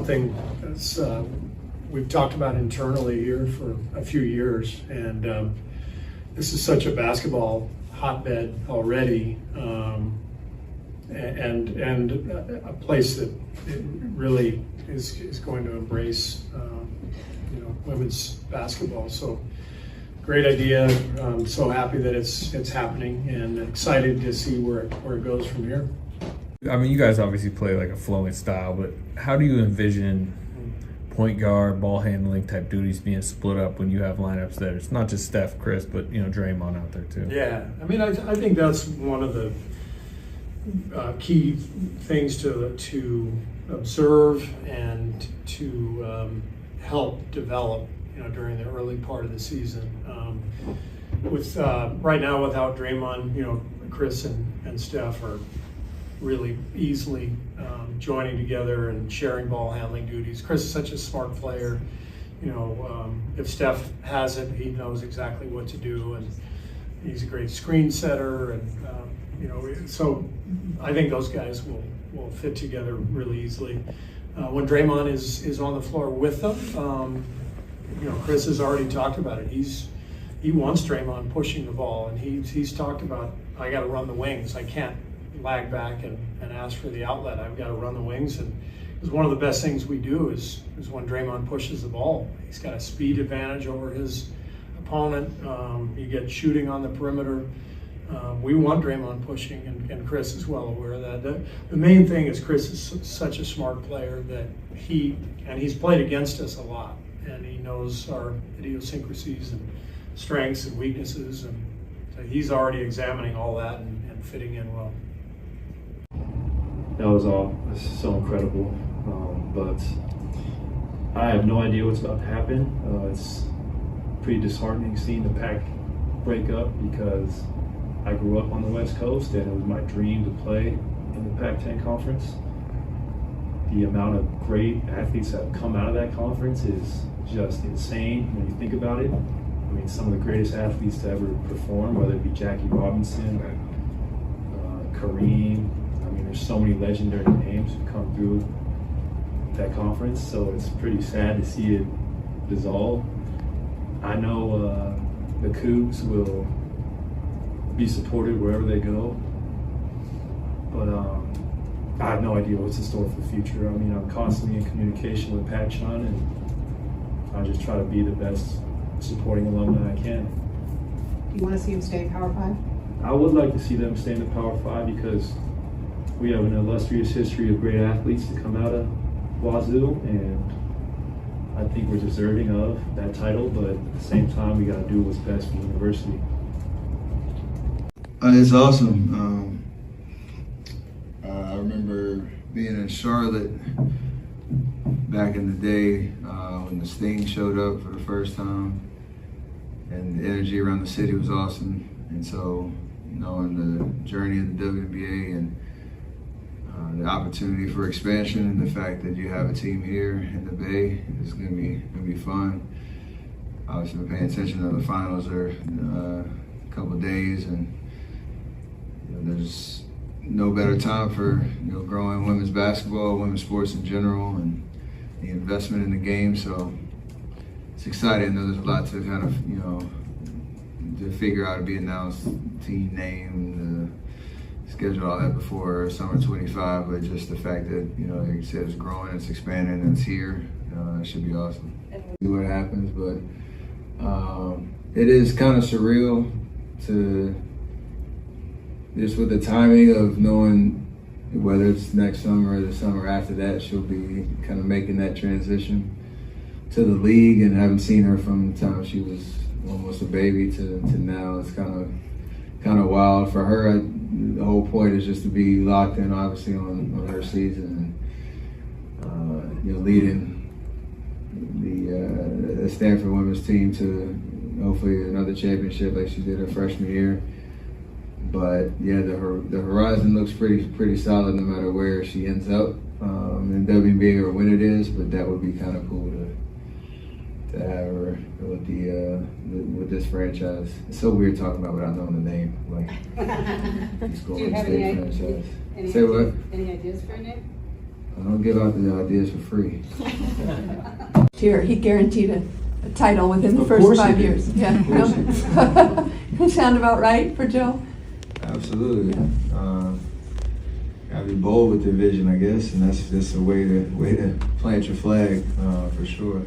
something that's, we've talked about internally here for a few years, and this is such a basketball hotbed already, and a place that it really is going to embrace women's basketball. So great idea. I'm so happy that it's happening, and excited to see where it goes from here. I mean, you guys obviously play like a flowing style, but how do you envision point guard, ball handling type duties being split up when you have lineups that it's not just Steph, Chris, but Draymond out there too? Yeah, I mean, I think that's one of the key things to observe and to help develop, during the early part of the season. With right now, without Draymond, Chris and Steph are really easily joining together and sharing ball handling duties. Chris is such a smart player. If Steph has it, he knows exactly what to do, and he's a great screen setter. And so I think those guys will fit together really easily. When Draymond is on the floor with them, Chris has already talked about it. He wants Draymond pushing the ball, and he's talked about, I got to run the wings. I can't lag back and ask for the outlet. I've got to run the wings, and because one of the best things we do is when Draymond pushes the ball. He's got a speed advantage over his opponent. You get shooting on the perimeter. We want Draymond pushing, and Chris is well aware of that. The main thing is Chris is such a smart player that he's played against us a lot, and he knows our idiosyncrasies and strengths and weaknesses, and so he's already examining all that and fitting in well. That was all so incredible, but I have no idea what's about to happen. It's pretty disheartening seeing the Pac break up, because I grew up on the West Coast and it was my dream to play in the Pac-10 conference. The amount of great athletes that have come out of that conference is just insane when you think about it. I mean, some of the greatest athletes to ever perform, whether it be Jackie Robinson, Kareem. I mean, there's so many legendary names who come through that conference, so it's pretty sad to see it dissolve. I know the Cougs will be supported wherever they go, but I have no idea what's in store for the future. I mean, I'm constantly in communication with Pat Chun, and I just try to be the best supporting alumni I can. Do you want to see him stay Power 5? I would like to see them stay in the Power 5, because we have an illustrious history of great athletes to come out of Wazoo, and I think we're deserving of that title, but at the same time, we got to do what's best for the university. It's awesome. I remember being in Charlotte back in the day when the Sting showed up for the first time, and the energy around the city was awesome. And so, knowing the journey of the WNBA and the opportunity for expansion, and the fact that you have a team here in the Bay is gonna be fun. Obviously, we're paying attention to the finals are a couple of days, and there's no better time for growing women's basketball, women's sports in general, and the investment in the game. So it's exciting. I know there's a lot to kind of to figure out, to be announced, team name, the schedule, all that before summer 25. But just the fact that like you said, it's growing, it's expanding, and it's here. It should be awesome. See what happens, but it is kind of surreal to. Just with the timing of knowing whether it's next summer or the summer after that, she'll be kind of making that transition to the league, and haven't seen her from the time she was almost a baby to now. It's kind of wild for her. The whole point is just to be locked in, obviously, on her season, and leading the Stanford women's team to hopefully another championship like she did her freshman year. But yeah, the horizon looks pretty solid no matter where she ends up in WNBA or when it is. But that would be kind of cool to have her with this franchise. It's so weird talking about without knowing the name. Like, just Do you have State franchise. any Say what? Any ideas for a name? I don't give out the ideas for free. Here, he guaranteed a title within the Of first course he 5 did. years. Yeah. Of course he did. Sound about right for Joe? Absolutely. Gotta be bold with your vision, I guess, and that's just a way to plant your flag for sure.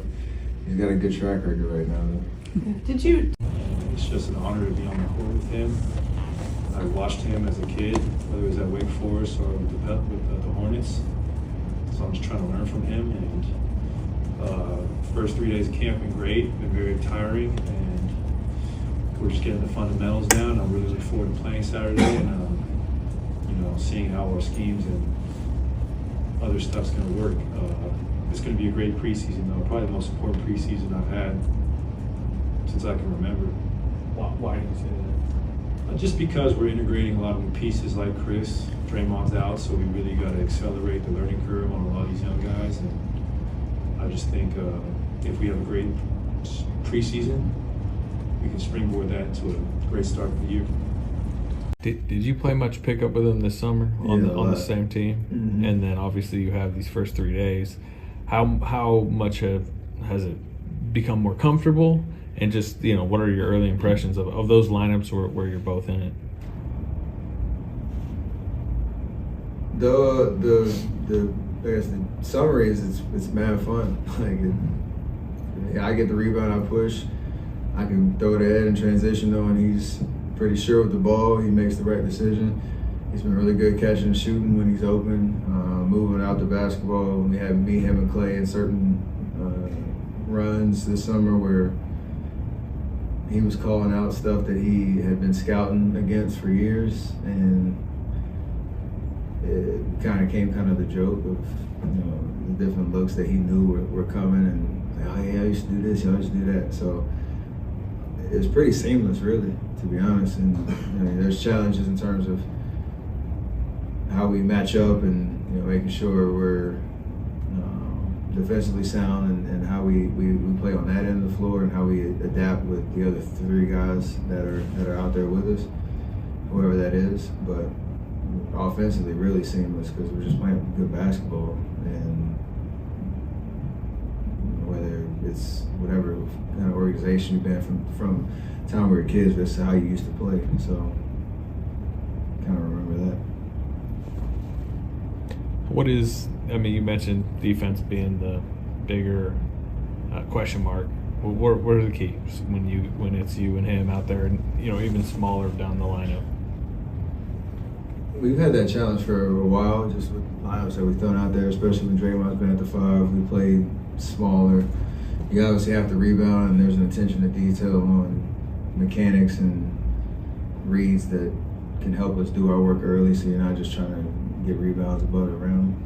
He's got a good track record right now, though. Did you? It's just an honor to be on the court with him. I watched him as a kid, whether it was at Wake Forest or with the Hornets. So I'm just trying to learn from him. And first 3 days of camp been great, been very tiring, and we're just getting the fundamentals down. I'm really looking forward to playing Saturday and seeing how our schemes and other stuff's going to work. It's going to be a great preseason, though. Probably the most important preseason I've had since I can remember. Why do you say that? Just because we're integrating a lot of new pieces like Chris. Draymond's out, so we really got to accelerate the learning curve on a lot of these young guys. And I just think if we have a great preseason, we can springboard that to a great start of the year. Did you play much pickup with him this summer on the same team? Mm-hmm. And then obviously you have these first 3 days. How much has it become more comfortable? And just, what are your early impressions of those lineups where you're both in it? I guess the summary is it's mad fun. I get the rebound, I push, I can throw it ahead and transition though, and he's pretty sure with the ball. He makes the right decision. He's been really good catching and shooting when he's open, moving out the basketball. We had me, him, and Klay in certain runs this summer where he was calling out stuff that he had been scouting against for years, and it came the joke of the different looks that he knew were coming, and oh yeah, I used to do this, I used to do that. So it's pretty seamless, really, to be honest. And there's challenges in terms of how we match up and making sure we're defensively sound and how we play on that end of the floor and how we adapt with the other three guys that are out there with us, whoever that is. But offensively, really seamless because we're just playing good basketball, and whether it's whatever kind of organization you've been from the time we were kids, that's how you used to play. So kind of remember that. You mentioned defense being the bigger question mark. What are the keys when it's you and him out there, and even smaller down the lineup? We've had that challenge for a while, just with lineups that we've thrown out there, especially when Draymond's been at the 5. We played smaller. You obviously have to rebound, and there's an attention to detail on mechanics and reads that can help us do our work early, so you're not just trying to get rebounds above the rim.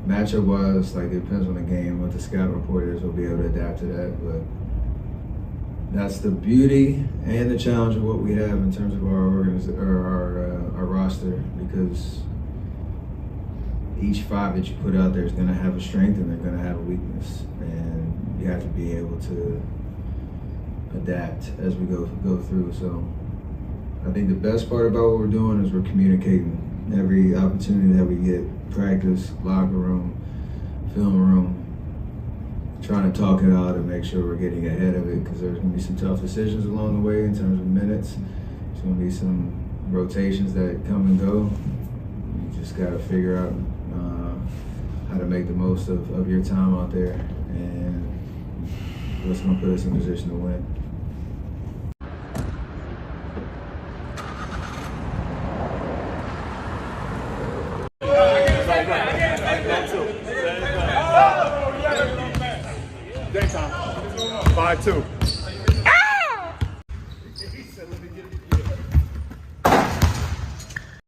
Matchup wise, it depends on the game. What the scout report is, we'll be able to adapt to that. But that's the beauty and the challenge of what we have in terms of our roster, because each 5 that you put out there is going to have a strength and they're going to have a weakness, and you have to be able to adapt as we go through. So I think the best part about what we're doing is we're communicating every opportunity that we get. Practice, locker room, film room, trying to talk it out and make sure we're getting ahead of it, because there's going to be some tough decisions along the way in terms of minutes. There's going to be some rotations that come and go. You just got to figure out how to make the most of your time out there, and what's going to put us in position to win. Daytime. 5-2.